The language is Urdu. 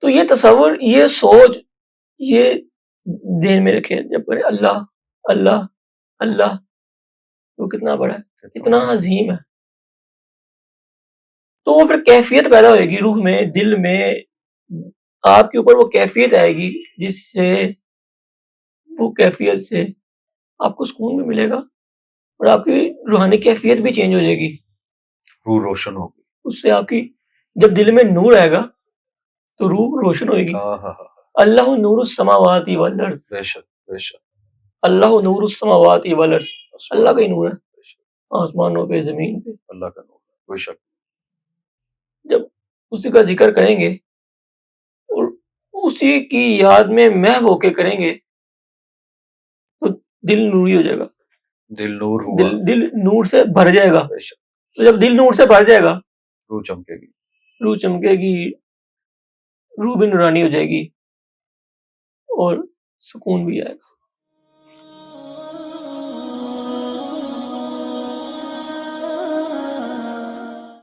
تو یہ تصور، یہ سوچ، یہ ذہن میں رکھے جب کرے اللہ اللہ اللہ، وہ کتنا بڑا ہے، کتنا عظیم ہے. تو وہ پھر کیفیت پیدا ہوئے گی روح میں، دل میں، آپ کے اوپر وہ کیفیت آئے گی جس سے، وہ کیفیت سے آپ کو سکون بھی ملے گا اور آپ کی روحانی کیفیت بھی چینج ہو جائے گی، روح روشن ہوگی. اس سے آپ کی، جب دل میں نور آئے گا تو روح روشن ہوئے گی. اللہ نور السماوات والارض، بے شک بے شک. اللہ نور السماوات والارض، اللہ کا ہی نور ہے آسمانوں پہ زمین پہ، اللہ کا نور ہے، کوئی شک. جب اسی کا ذکر کریں گے اور اسی کی یاد میں محو ہو کے کریں گے تو دل نوری ہو جائے گا، دل نور ہوا، دل نور سے بھر جائے گا. بے شک. تو جب دل نور سے بھر جائے گا، روح چمکے گی، روح چمکے گی، روح بھی نورانی ہو جائے گی اور سکون بھی آئے گا.